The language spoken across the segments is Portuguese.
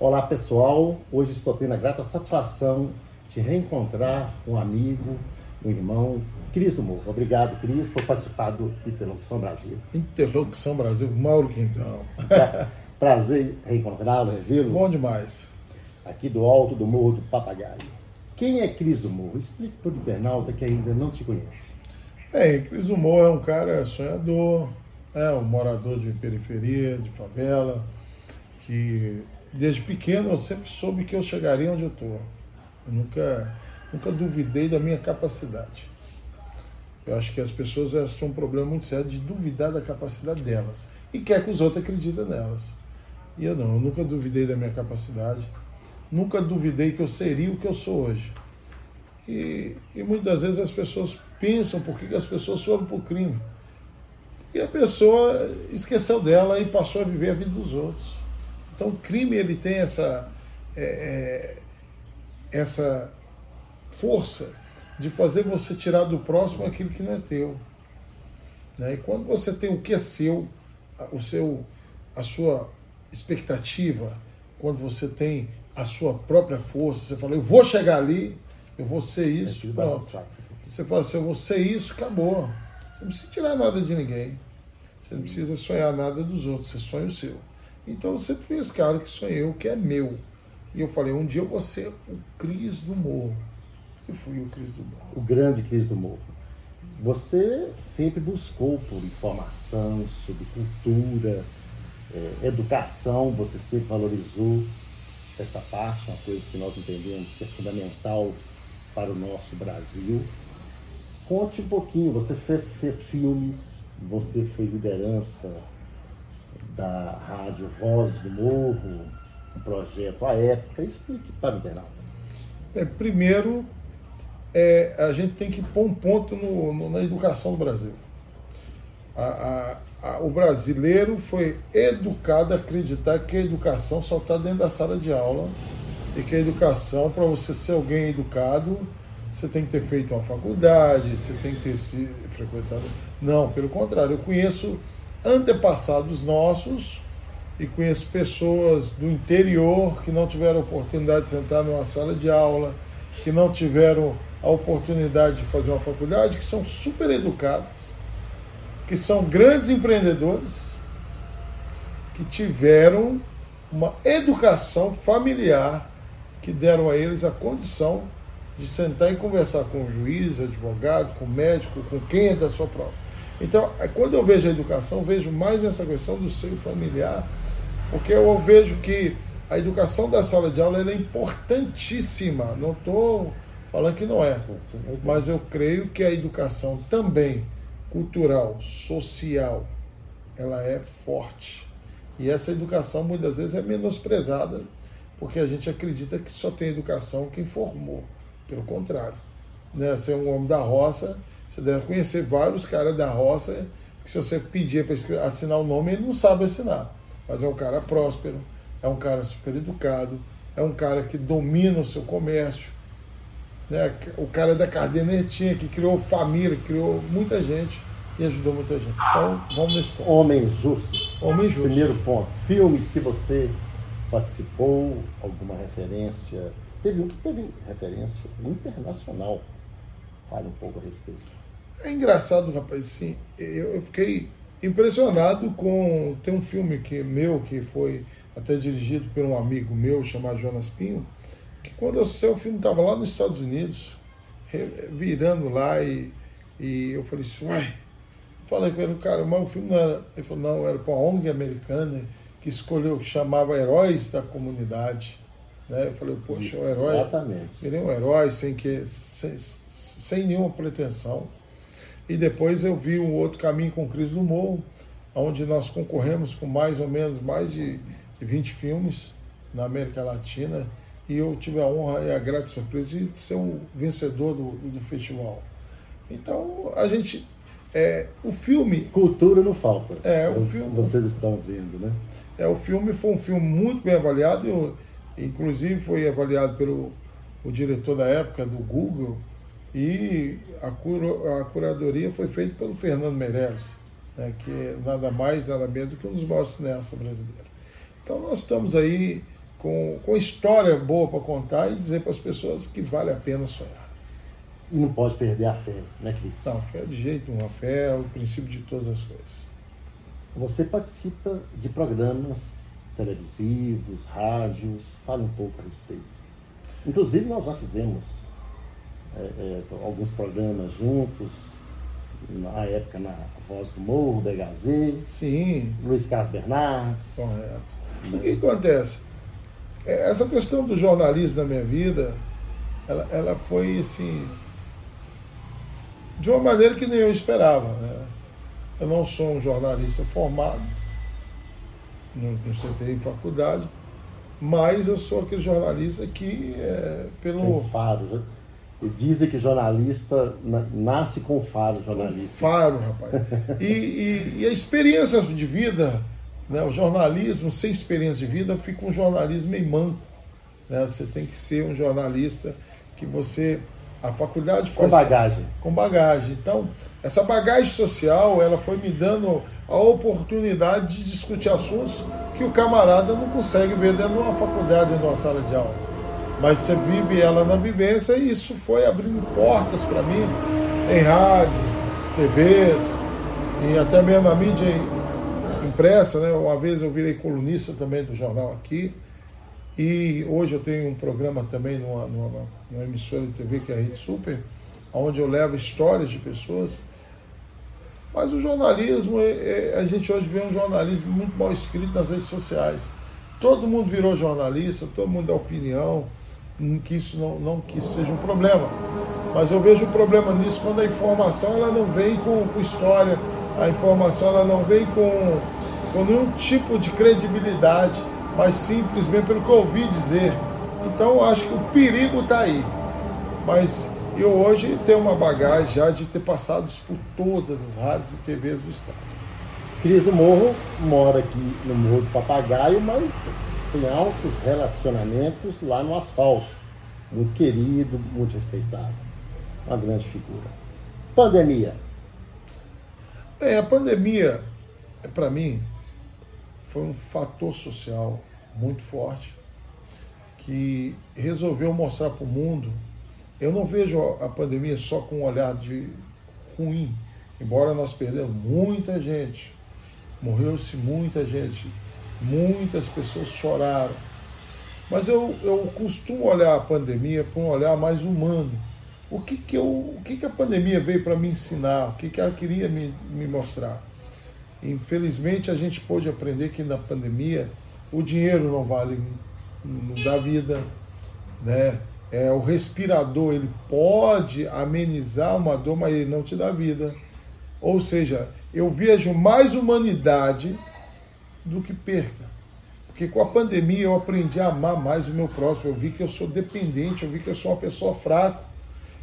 Olá pessoal, hoje estou tendo a grata satisfação de reencontrar um amigo, um irmão, Cris do Morro. Obrigado, Cris, por participar do Interlocução Brasil. Interlocução Brasil, Mauro Quintão. Prazer reencontrá-lo, revê-lo. Bom demais. Aqui do alto do Morro do Papagaio. Quem é Cris do Morro? Explique para o internauta que ainda não te conhece. Bem, Cris do Morro é um cara sonhador, um morador de periferia, de favela, que desde pequeno eu sempre soube que eu chegaria onde eu estou. Eu nunca duvidei da minha capacidade. Eu acho que as pessoas têm um problema muito sério de duvidar da capacidade delas e quer que os outros acreditem nelas. E eu nunca duvidei da minha capacidade, nunca duvidei que eu seria o que eu sou hoje. E muitas vezes as pessoas pensam por que as pessoas foram para o crime. E a pessoa esqueceu dela e passou a viver a vida dos outros. Então o crime ele tem essa força de fazer você tirar do próximo aquilo que não é teu. Né? E quando você tem o que é seu, a sua expectativa, quando você tem a sua própria força, você fala, eu vou chegar ali, eu vou ser isso, pronto. Você fala assim, eu vou ser isso, acabou. Você não precisa tirar nada de ninguém. Você não precisa sonhar nada dos outros, você sonha o seu. Então eu sempre fui esse cara que sonhei o que é meu. E eu falei, um dia eu vou ser o Cris do Morro. Eu fui o Cris do Morro. O grande Cris do Morro. Você sempre buscou por informação sobre cultura, educação, você sempre valorizou essa parte, uma coisa que nós entendemos que é fundamental para o nosso Brasil. Conte um pouquinho, você fez filmes, você foi liderança da Rádio Voz do Morro, um projeto à época. Explique para o internauta. Primeiro, a gente tem que pôr um ponto na educação do Brasil. O brasileiro foi educado a acreditar que a educação só está dentro da sala de aula e que a educação, para você ser alguém educado, você tem que ter feito uma faculdade, você tem que ter se frequentado. Não, pelo contrário, eu conheço antepassados nossos e conheço pessoas do interior que não tiveram a oportunidade de sentar numa sala de aula, que não tiveram a oportunidade de fazer uma faculdade, que são super educados, que são grandes empreendedores, que tiveram uma educação familiar que deram a eles a condição de sentar e conversar com o juiz, advogado, com o médico, com quem é da sua prova. Então, quando eu vejo a educação, eu vejo mais nessa questão do seio familiar, porque eu vejo que a educação da sala de aula é importantíssima. Não estou falando que não é, mas eu creio que a educação também cultural, social, ela é forte. E essa educação muitas vezes é menosprezada, porque a gente acredita que só tem educação quem formou. Pelo contrário, né? Você é um homem da roça, você deve conhecer vários caras da roça que se você pedir para assinar o nome, ele não sabe assinar. Mas é um cara próspero, é um cara super educado, é um cara que domina o seu comércio. Né? O cara da cadernetinha que criou família, criou muita gente e ajudou muita gente. Então, vamos nesse ponto. Homens justos. Homem justo. Primeiro ponto. Filmes que você participou, alguma referência? Teve referência internacional. Fale um pouco a respeito. É engraçado, rapaz, assim, eu fiquei impressionado com... Tem um filme que foi até dirigido por um amigo meu, chamado Jonas Pinho, que quando eu assisti o filme estava lá nos Estados Unidos, virando lá, e eu falei assim, uai, falei com ele, cara, mas o filme não era... Ele falou, não, era para uma ONG americana que escolheu, que chamava Heróis da Comunidade. Né? Eu falei, poxa, um herói... Exatamente. Virei um herói sem nenhuma pretensão. E depois eu vi um outro caminho com o Cris do Morro, onde nós concorremos com mais ou menos mais de 20 filmes na América Latina, e eu tive a honra e a grata surpresa de ser o vencedor do festival. Então, a gente... o filme... Cultura não falta. O filme, vocês estão vendo, né? O filme foi um filme muito bem avaliado, inclusive foi avaliado pelo diretor da época do Google, e a curadoria foi feita pelo Fernando Meirelles, né, que é nada mais, nada menos do que um dos maiores cineastas brasileiros. Então nós estamos aí com história boa para contar e dizer para as pessoas que vale a pena sonhar. E não pode perder a fé, né, Cris? Não, fé de jeito nenhum. A fé é o princípio de todas as coisas. Você participa de programas televisivos, rádios, fale um pouco a respeito. Inclusive, nós já fizemos alguns programas juntos, na época na Voz do Morro, BHZ, Sim. Luiz Carlos Bernardes. Correto. O que acontece? Essa questão do jornalismo na minha vida, ela foi assim, de uma maneira que nem eu esperava, né? Eu não sou um jornalista formado, não sentei em faculdade, mas eu sou aquele jornalista que Tem faro. Dizem que jornalista nasce com faro, jornalista. Faro, rapaz. E a experiência de vida, né, o jornalismo sem experiência de vida fica um jornalismo meio manco. Né? Você tem que ser um jornalista que você... A faculdade faz... Com bagagem. Com bagagem. Então, essa bagagem social, ela foi me dando a oportunidade de discutir assuntos que o camarada não consegue ver dentro de uma faculdade, dentro de uma sala de aula. Mas você vive ela na vivência e isso foi abrindo portas para mim em rádio, TVs e até mesmo na mídia impressa, né? Uma vez eu virei colunista também do jornal aqui e hoje eu tenho um programa também numa emissora de TV que é a Rede Super, onde eu levo histórias de pessoas. Mas o jornalismo, a gente hoje vê um jornalismo muito mal escrito nas redes sociais. Todo mundo virou jornalista, todo mundo dá opinião, que isso não que isso seja um problema. Mas eu vejo um problema nisso quando a informação ela não vem com história, a informação ela não vem com nenhum tipo de credibilidade, mas simplesmente pelo que eu ouvi dizer. Então eu acho que o perigo está aí. Mas eu hoje tenho uma bagagem já de ter passado por todas as rádios e TVs do estado. Cris do Morro mora aqui no Morro do Papagaio, mas tem altos relacionamentos lá no asfalto. Muito querido, muito respeitado. Uma grande figura. Pandemia. Bem, a pandemia, para mim, foi um fator social muito forte que resolveu mostrar para o mundo. Eu não vejo a pandemia só com um olhar de ruim, embora nós perdemos muita gente, morreu-se muita gente, muitas pessoas choraram. Mas eu costumo olhar a pandemia com um olhar mais humano. O que a pandemia veio para me ensinar? O que ela queria me mostrar? Infelizmente a gente pôde aprender que na pandemia o dinheiro não dá vida, né? O respirador, ele pode amenizar uma dor, mas ele não te dá vida. Ou seja, eu vejo mais humanidade do que perca. Porque com a pandemia eu aprendi a amar mais o meu próximo. Eu vi que eu sou dependente, eu vi que eu sou uma pessoa fraca.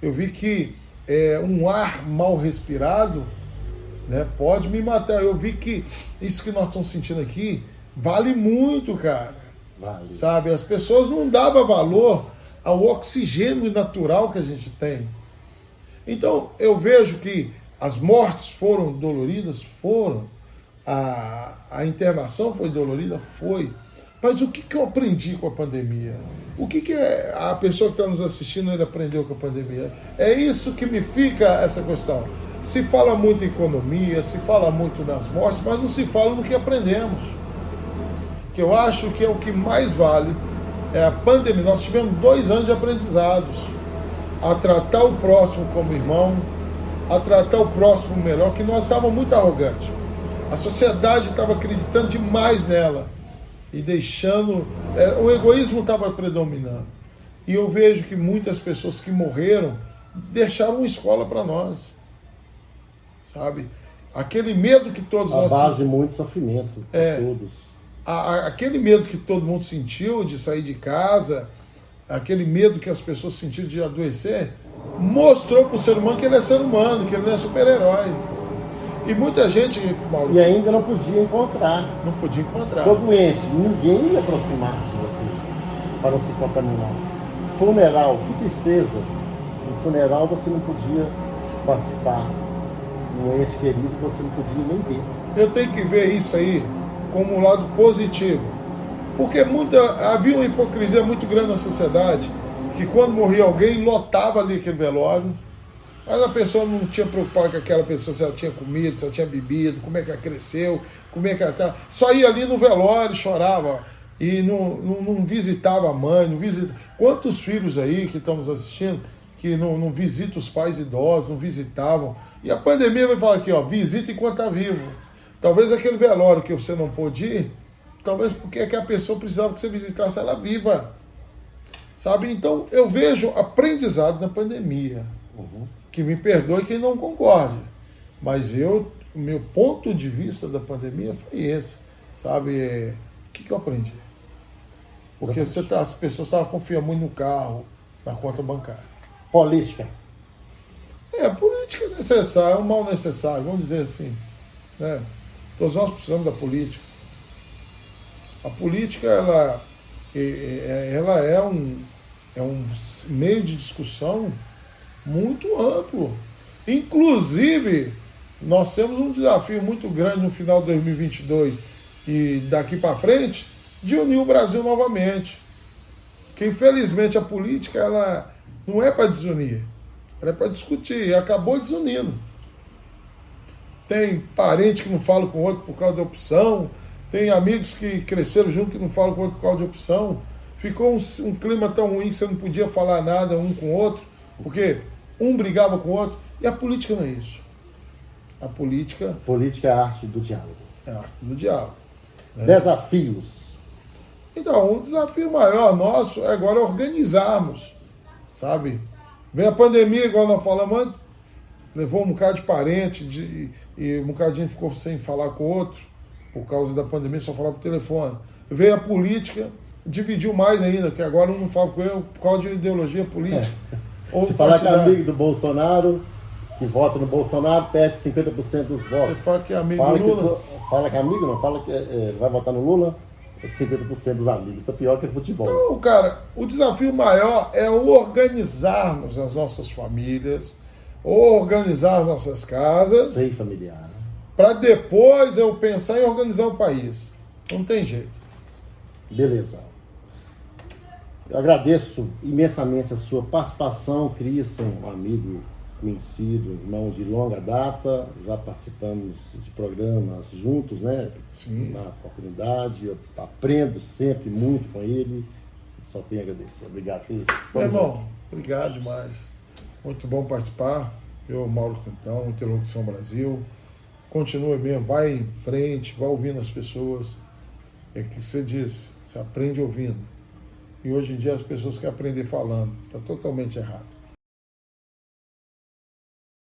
Eu vi que um ar mal respirado, né, pode me matar. Eu vi que isso que nós estamos sentindo aqui vale muito, cara. Vale. Sabe, as pessoas não davam valor ao oxigênio natural que a gente tem. Então, eu vejo que as mortes foram doloridas, a internação foi dolorida, foi. Mas o que eu aprendi com a pandemia? O que a pessoa que está nos assistindo ainda aprendeu com a pandemia? É isso que me fica essa questão. Se fala muito em economia, se fala muito nas mortes, mas não se fala no que aprendemos. Que eu acho que é o que mais vale. É a pandemia. Nós tivemos 2 anos de aprendizados a tratar o próximo como irmão, a tratar o próximo melhor, que nós estávamos muito arrogantes. A sociedade estava acreditando demais nela e deixando... o egoísmo estava predominando. E eu vejo que muitas pessoas que morreram deixaram uma escola para nós. Sabe? Aquele medo que todos nós... A base de muito sofrimento para todos. Aquele medo que todo mundo sentiu de sair de casa, aquele medo que as pessoas sentiram de adoecer, mostrou para o ser humano que ele é ser humano, que ele não é super-herói. E muita gente... E ainda não podia encontrar. Não podia encontrar. Ficou doente, ninguém ia aproximar-se de você para não se contaminar. Funeral, que tristeza. No funeral você não podia participar. Um ente querido você não podia nem ver. Eu tenho que ver isso aí como um lado positivo. Porque havia uma hipocrisia muito grande na sociedade, que quando morria alguém, lotava ali aquele velório, mas a pessoa não tinha preocupado com aquela pessoa, se ela tinha comido, se ela tinha bebido, como é que ela cresceu, como é que ela tá. Só ia ali no velório, chorava, e não visitava a mãe, não visita. Quantos filhos aí que estamos assistindo que não visitam os pais idosos, não visitavam? E a pandemia vai falar aqui, ó, visita enquanto está vivo. Talvez aquele velório que você não pôde ir, talvez porque é que a pessoa precisava que você visitasse ela viva. Sabe? Então eu vejo aprendizado na pandemia. Que me perdoe quem não concorde. Mas o meu ponto de vista da pandemia foi esse. Sabe? O que eu aprendi? Porque as pessoas estavam confiando muito no carro, na conta bancária. Política. Política é necessária, é um mal necessário, vamos dizer assim. Né? Todos nós precisamos da política. A política, ela é um meio de discussão muito amplo. Inclusive, nós temos um desafio muito grande no final de 2022 e daqui para frente, de unir o Brasil novamente. Que infelizmente a política, ela não é para desunir, ela é para discutir, e acabou desunindo. Tem parente que não fala com o outro por causa de opção, tem amigos que cresceram junto que não falam com o outro por causa de opção. Ficou um clima tão ruim que você não podia falar nada um com o outro, porque um brigava com o outro. E a política não é isso. A política... Política é a arte do diálogo. É a arte do diálogo. Né? Desafios. Então, um desafio maior nosso é agora organizarmos, sabe? Vem a pandemia, igual nós falamos antes, levou um bocado de parente e um bocado de gente ficou sem falar com o outro, por causa da pandemia, só falava por telefone. Veio a política, dividiu mais ainda, que agora um não fala com eu por causa de ideologia política. Se falar que é amigo do Bolsonaro, que vota no Bolsonaro, perde 50% dos votos. Você fala que é amigo do Lula? Fala que é amigo, não. Fala que vai votar no Lula, 50% dos amigos. Está pior que futebol. Então, cara, o desafio maior é organizarmos as nossas famílias, organizar as nossas casas. Bem familiar. Para depois eu pensar em organizar o país. Não tem jeito. Beleza. Eu agradeço imensamente a sua participação, Cris, um amigo conhecido, irmão de longa data, já participamos de programas juntos, né? Sim. Na oportunidade, eu aprendo sempre muito com ele, só tenho a agradecer. Obrigado, Cris. Meu irmão, obrigado demais. Muito bom participar. Eu, Mauro Cantão, Interlocução Brasil. Continua mesmo, vai em frente, vai ouvindo as pessoas. É que você disse, você aprende ouvindo. E hoje em dia as pessoas querem aprender falando. Está totalmente errado.